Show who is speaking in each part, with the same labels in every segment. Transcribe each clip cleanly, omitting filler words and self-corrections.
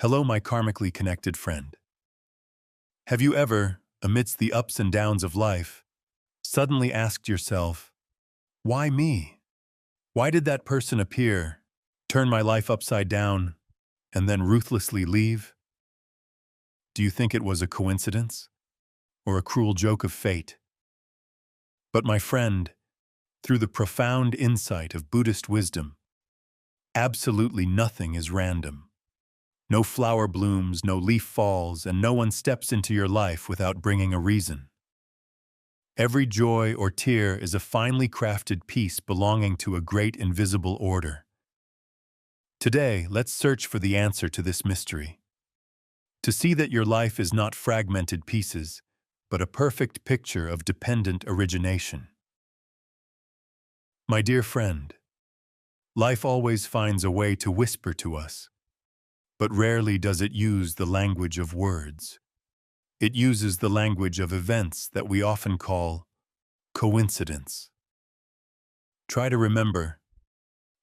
Speaker 1: Hello, my karmically connected friend. Have you ever, amidst the ups and downs of life, suddenly asked yourself, why me? Why did that person appear, turn my life upside down, and then ruthlessly leave? Do you think it was a coincidence or a cruel joke of fate? But my friend, through the profound insight of Buddhist wisdom, absolutely nothing is random. No flower blooms, no leaf falls, and no one steps into your life without bringing a reason. Every joy or tear is a finely crafted piece belonging to a great invisible order. Today, let's search for the answer to this mystery. To see that your life is not fragmented pieces, but a perfect picture of dependent origination. My dear friend, life always finds a way to whisper to us, but rarely does it use the language of words. It uses the language of events that we often call coincidence. Try to remember,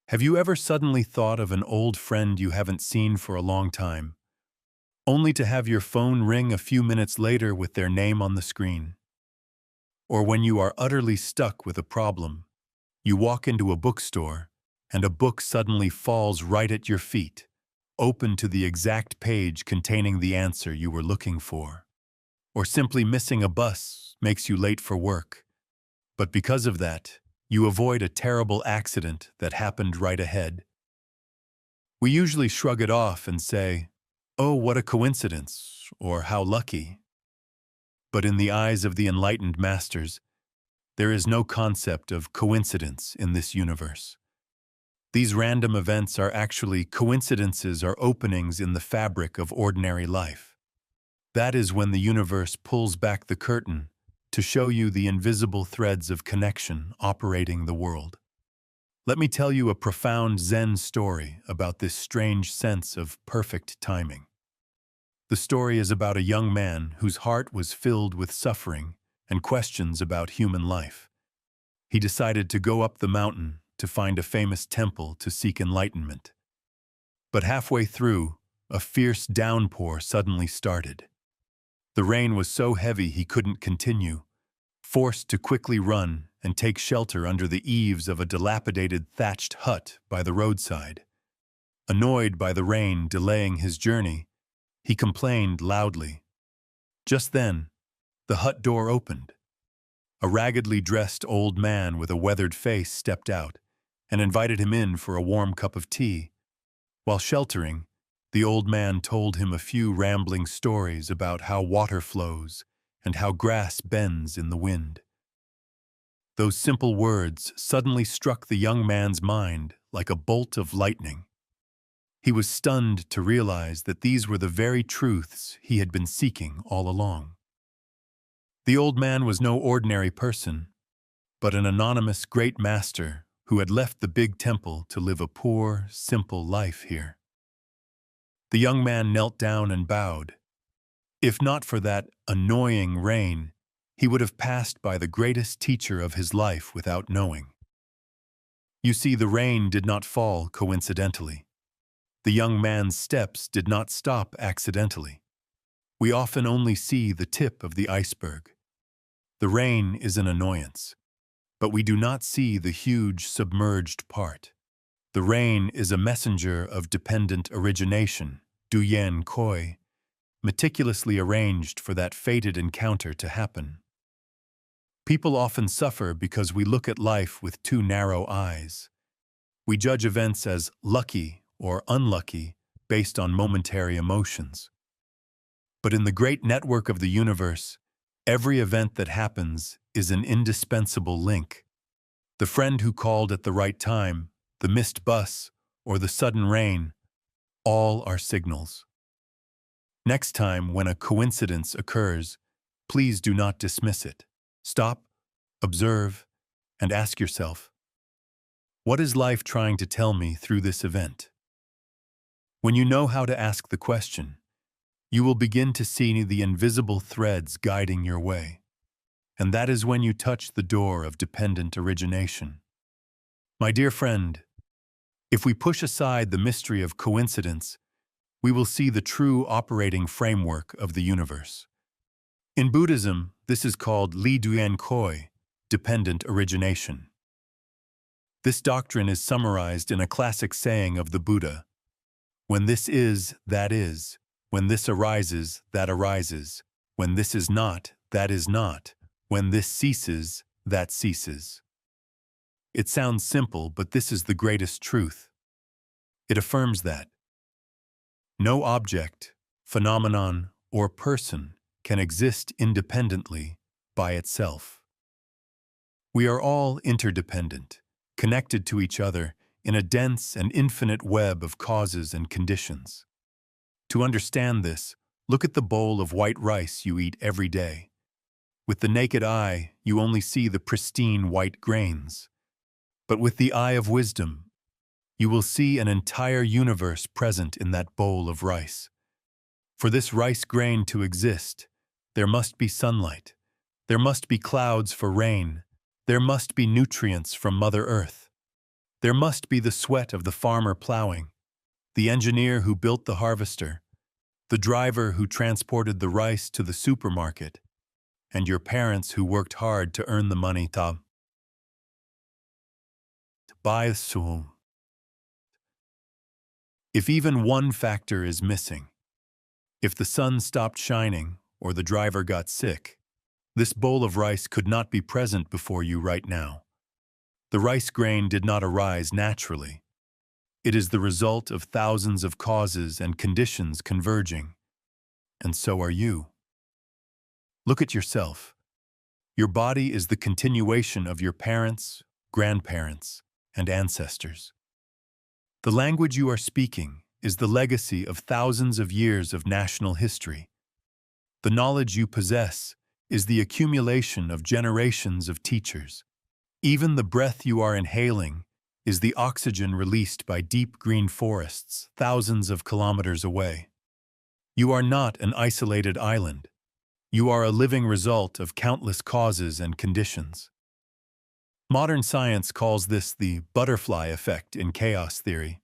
Speaker 1: have you ever suddenly thought of an old friend you haven't seen for a long time, only to have your phone ring a few minutes later with their name on the screen? Or when you are utterly stuck with a problem, you walk into a bookstore and a book suddenly falls right at your feet, open to the exact page containing the answer you were looking for. Or simply missing a bus makes you late for work, but because of that, you avoid a terrible accident that happened right ahead. We usually shrug it off and say, "Oh, what a coincidence," or "how lucky." But in the eyes of the enlightened masters, there is no concept of coincidence in this universe. These random events are actually coincidences or openings in the fabric of ordinary life. That is when the universe pulls back the curtain to show you the invisible threads of connection operating the world. Let me tell you a profound Zen story about this strange sense of perfect timing. The story is about a young man whose heart was filled with suffering and questions about human life. He decided to go up the mountain to find a famous temple to seek enlightenment. But halfway through, a fierce downpour suddenly started. The rain was so heavy he couldn't continue, forced to quickly run and take shelter under the eaves of a dilapidated thatched hut by the roadside. Annoyed by the rain delaying his journey, he complained loudly. Just then, the hut door opened. A raggedly dressed old man with a weathered face stepped out and invited him in for a warm cup of tea. While sheltering, the old man told him a few rambling stories about how water flows and how grass bends in the wind. Those simple words suddenly struck the young man's mind like a bolt of lightning. He was stunned to realize that these were the very truths he had been seeking all along. The old man was no ordinary person, but an anonymous great master who had left the big temple to live a poor, simple life here. The young man knelt down and bowed. If not for that annoying rain, he would have passed by the greatest teacher of his life without knowing. You see, the rain did not fall coincidentally. The young man's steps did not stop accidentally. We often only see the tip of the iceberg. The rain is an annoyance, but we do not see the huge submerged part. The rain is a messenger of dependent origination, Duyên Khởi, meticulously arranged for that fated encounter to happen. People often suffer because we look at life with too narrow eyes. We judge events as lucky or unlucky based on momentary emotions. But in the great network of the universe, every event that happens is an indispensable link. The friend who called at the right time, the missed bus, or the sudden rain, all are signals. Next time when a coincidence occurs, please do not dismiss it. Stop, observe, and ask yourself, what is life trying to tell me through this event? When you know how to ask the question, you will begin to see the invisible threads guiding your way. And that is when you touch the door of dependent origination. My dear friend, if we push aside the mystery of coincidence, we will see the true operating framework of the universe. In Buddhism, this is called Duyên Khởi, Dependent Origination. This doctrine is summarized in a classic saying of the Buddha: "When this is, that is. When this arises, that arises. When this is not, that is not. When this ceases, that ceases." It sounds simple, but this is the greatest truth. It affirms that no object, phenomenon, or person can exist independently by itself. We are all interdependent, connected to each other in a dense and infinite web of causes and conditions. To understand this, look at the bowl of white rice you eat every day. With the naked eye, you only see the pristine white grains. But with the eye of wisdom, you will see an entire universe present in that bowl of rice. For this rice grain to exist, there must be sunlight, there must be clouds for rain, there must be nutrients from Mother Earth. There must be the sweat of the farmer plowing, the engineer who built the harvester, the driver who transported the rice to the supermarket, and your parents who worked hard to earn the money to buy some. If even one factor is missing, if the sun stopped shining or the driver got sick, this bowl of rice could not be present before you right now. The rice grain did not arise naturally. It is the result of thousands of causes and conditions converging. And so are you. Look at yourself. Your body is the continuation of your parents, grandparents, and ancestors. The language you are speaking is the legacy of thousands of years of national history. The knowledge you possess is the accumulation of generations of teachers. Even the breath you are inhaling is the oxygen released by deep green forests thousands of kilometers away. You are not an isolated island. You are a living result of countless causes and conditions. Modern science calls this the butterfly effect in chaos theory.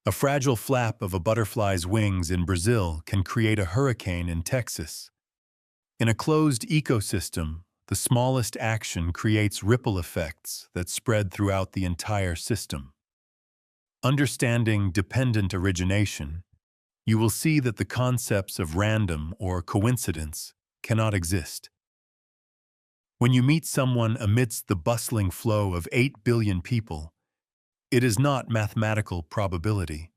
Speaker 1: A fragile flap of a butterfly's wings in Brazil can create a hurricane in Texas. In a closed ecosystem, the smallest action creates ripple effects that spread throughout the entire system. Understanding dependent origination, you will see that the concepts of random or coincidence cannot exist. When you meet someone amidst the bustling flow of 8 billion people, it is not mathematical probability.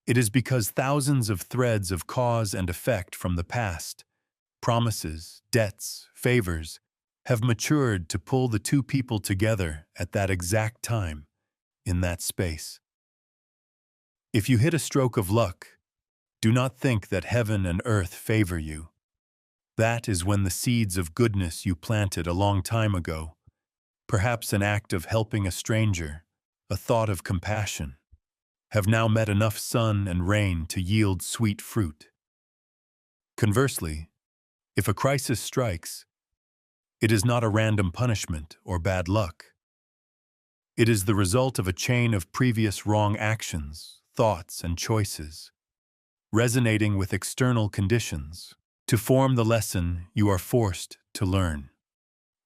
Speaker 1: It is because thousands of threads of cause and effect from the past, promises, debts, favors, have matured to pull the two people together at that exact time, in that space. If you hit a stroke of luck, do not think that heaven and earth favor you. That is when the seeds of goodness you planted a long time ago, perhaps an act of helping a stranger, a thought of compassion, have now met enough sun and rain to yield sweet fruit. Conversely, if a crisis strikes, it is not a random punishment or bad luck. It is the result of a chain of previous wrong actions, thoughts, and choices, resonating with external conditions, to form the lesson you are forced to learn.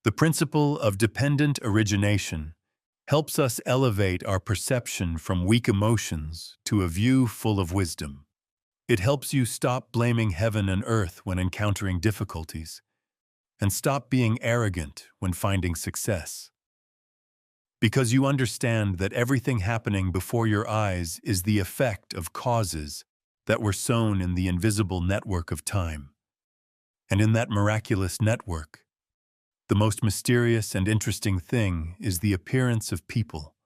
Speaker 1: The principle of dependent origination helps us elevate our perception from weak emotions to a view full of wisdom. It helps you stop blaming heaven and earth when encountering difficulties, and stop being arrogant when finding success. Because you understand that everything happening before your eyes is the effect of causes that were sown in the invisible network of time. And in that miraculous network, the most mysterious and interesting thing is the appearance of people.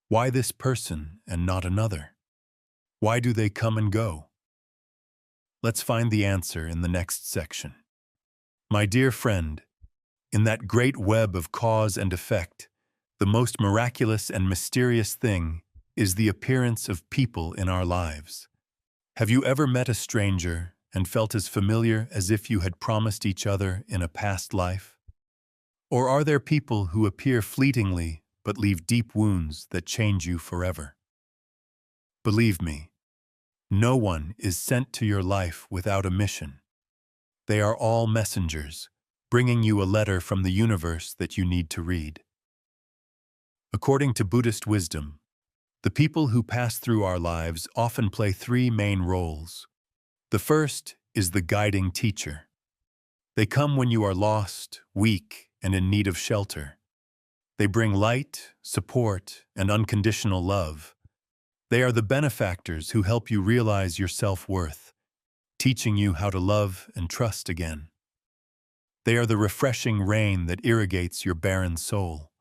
Speaker 1: Why this person and not another? Why do they come and go? Let's find the answer in the next section. My dear friend, in that great web of cause and effect, the most miraculous and mysterious thing is the appearance of people in our lives. Have you ever met a stranger and felt as familiar as if you had promised each other in a past life? Or are there people who appear fleetingly but leave deep wounds that change you forever? Believe me, No one is sent to your life without a mission. They are all messengers, bringing you a letter from the universe that you need to read. According to Buddhist wisdom, the people who pass through our lives often play three main roles. The first is the guiding teacher. They come when you are lost, weak, and in need of shelter. They bring light, support, and unconditional love. They are the benefactors who help you realize your self-worth, teaching you how to love and trust again. They are the refreshing rain that irrigates your barren soul.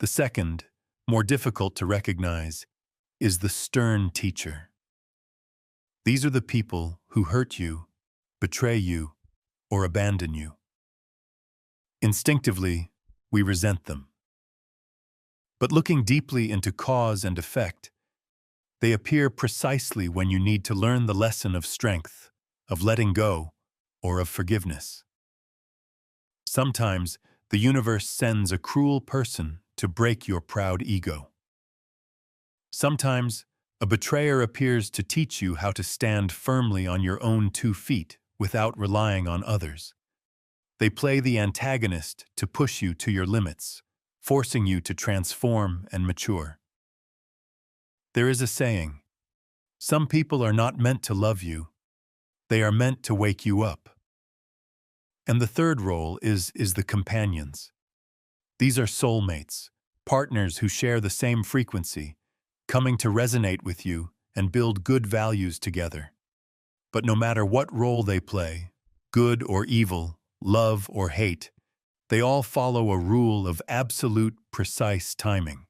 Speaker 1: The second, more difficult to recognize, is the stern teacher. These are the people who hurt you, betray you, or abandon you. Instinctively, we resent them. But looking deeply into cause and effect, they appear precisely when you need to learn the lesson of strength, of letting go, or of forgiveness. Sometimes, the universe sends a cruel person to break your proud ego. Sometimes, a betrayer appears to teach you how to stand firmly on your own 2 feet without relying on others. They play the antagonist to push you to your limits, forcing you to transform and mature. There is a saying, some people are not meant to love you, they are meant to wake you up. And the third role is the companions. These are soulmates, partners who share the same frequency, coming to resonate with you and build good values together. But no matter what role they play, good or evil, love or hate, they all follow a rule of absolute, precise timing.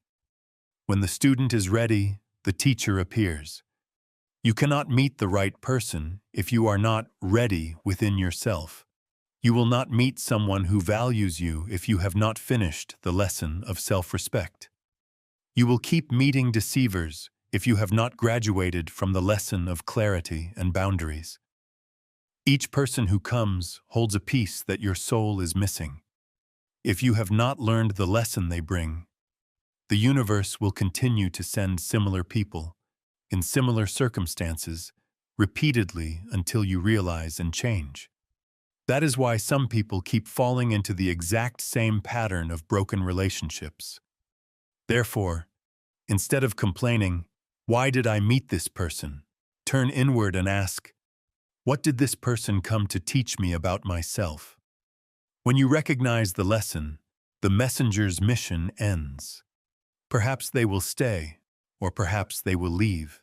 Speaker 1: When the student is ready, the teacher appears. You cannot meet the right person if you are not ready within yourself. You will not meet someone who values you if you have not finished the lesson of self-respect. You will keep meeting deceivers if you have not graduated from the lesson of clarity and boundaries. Each person who comes holds a piece that your soul is missing. If you have not learned the lesson they bring, the universe will continue to send similar people, in similar circumstances, repeatedly until you realize and change. That is why some people keep falling into the exact same pattern of broken relationships. Therefore, instead of complaining, "Why did I meet this person?" turn inward and ask, "What did this person come to teach me about myself?" When you recognize the lesson, the messenger's mission ends. Perhaps they will stay, or perhaps they will leave.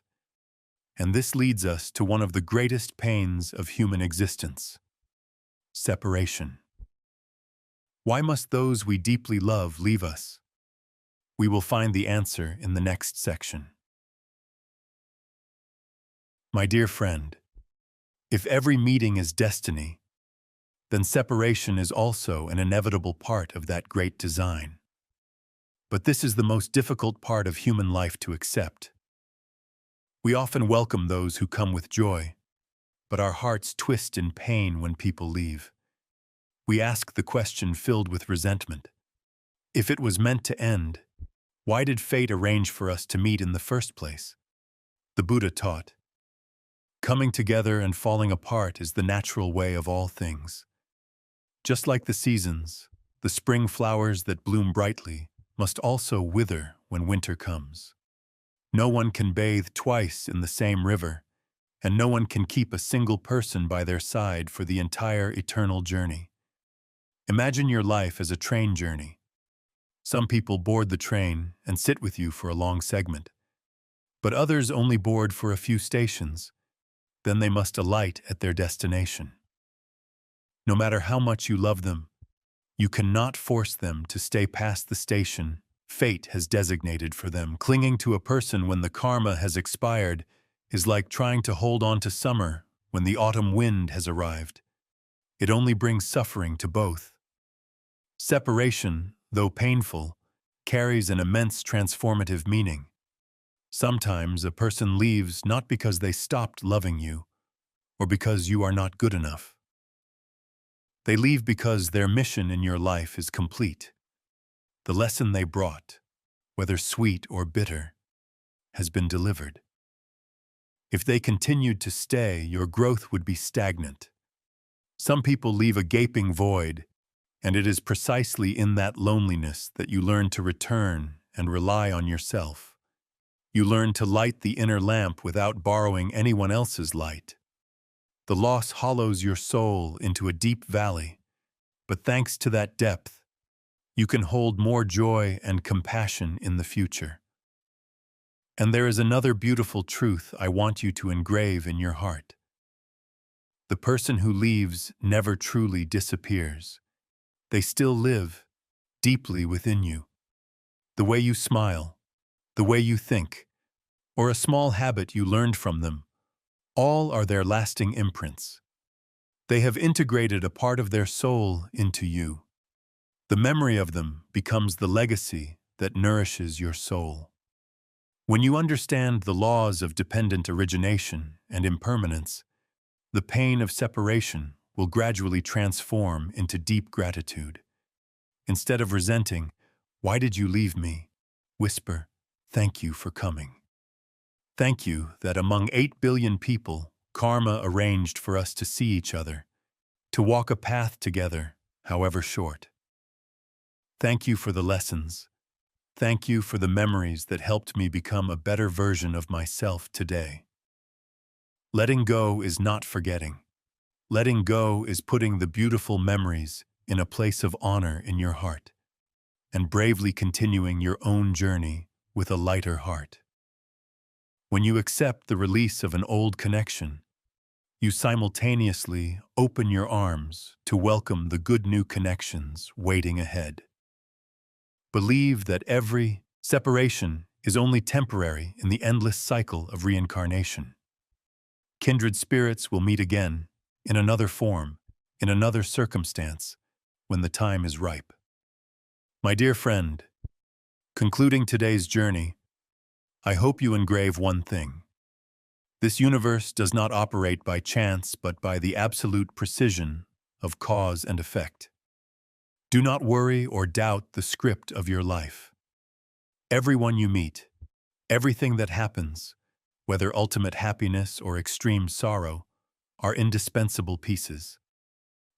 Speaker 1: And this leads us to one of the greatest pains of human existence: separation. Why must those we deeply love leave us? We will find the answer in the next section. My dear friend, if every meeting is destiny, then separation is also an inevitable part of that great design. But this is the most difficult part of human life to accept. We often welcome those who come with joy, but our hearts twist in pain when people leave. We ask the question filled with resentment. If it was meant to end, why did fate arrange for us to meet in the first place? The Buddha taught, coming together and falling apart is the natural way of all things. Just like the seasons, the spring flowers that bloom brightly must also wither when winter comes. No one can bathe twice in the same river, and no one can keep a single person by their side for the entire eternal journey. Imagine your life as a train journey. Some people board the train and sit with you for a long segment, but others only board for a few stations. Then they must alight at their destination. No matter how much you love them, you cannot force them to stay past the station fate has designated for them. Clinging to a person when the karma has expired is like trying to hold on to summer when the autumn wind has arrived. It only brings suffering to both. Separation, though painful, carries an immense transformative meaning. Sometimes a person leaves not because they stopped loving you or because you are not good enough. They leave because their mission in your life is complete. The lesson they brought, whether sweet or bitter, has been delivered. If they continued to stay, your growth would be stagnant. Some people leave a gaping void, and it is precisely in that loneliness that you learn to return and rely on yourself. You learn to light the inner lamp without borrowing anyone else's light. The loss hollows your soul into a deep valley, but thanks to that depth, you can hold more joy and compassion in the future. And there is another beautiful truth I want you to engrave in your heart. The person who leaves never truly disappears. They still live deeply within you. The way you smile, the way you think, or a small habit you learned from them, all are their lasting imprints. They have integrated a part of their soul into you. The memory of them becomes the legacy that nourishes your soul. When you understand the laws of dependent origination and impermanence, the pain of separation will gradually transform into deep gratitude. Instead of resenting, "Why did you leave me?" whisper, "Thank you for coming." Thank you that among 8 billion people, karma arranged for us to see each other, to walk a path together, however short. Thank you for the lessons. Thank you for the memories that helped me become a better version of myself today. Letting go is not forgetting. Letting go is putting the beautiful memories in a place of honor in your heart, and bravely continuing your own journey with a lighter heart. When you accept the release of an old connection, you simultaneously open your arms to welcome the good new connections waiting ahead. Believe that every separation is only temporary in the endless cycle of reincarnation. Kindred spirits will meet again, in another form, in another circumstance, when the time is ripe. My dear friend, concluding today's journey, I hope you engrave one thing. This universe does not operate by chance, but by the absolute precision of cause and effect. Do not worry or doubt the script of your life. Everyone you meet, everything that happens, whether ultimate happiness or extreme sorrow, are indispensable pieces.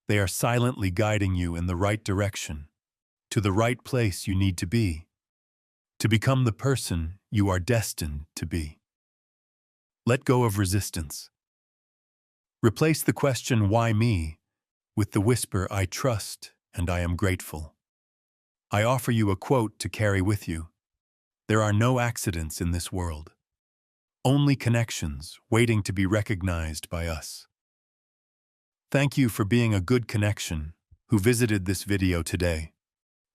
Speaker 1: They are silently guiding you in the right direction, to the right place you need to be, to become the person you are destined to be. Let go of resistance. Replace the question, "Why me?" with the whisper, "I trust and I am grateful." I offer you a quote to carry with you. There are no accidents in this world. Only connections waiting to be recognized by us. Thank you for being a good connection who visited this video today.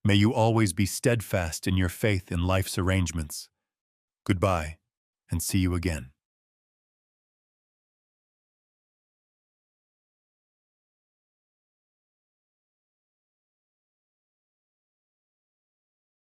Speaker 1: May you always be steadfast in your faith in life's arrangements. Goodbye, and see you again.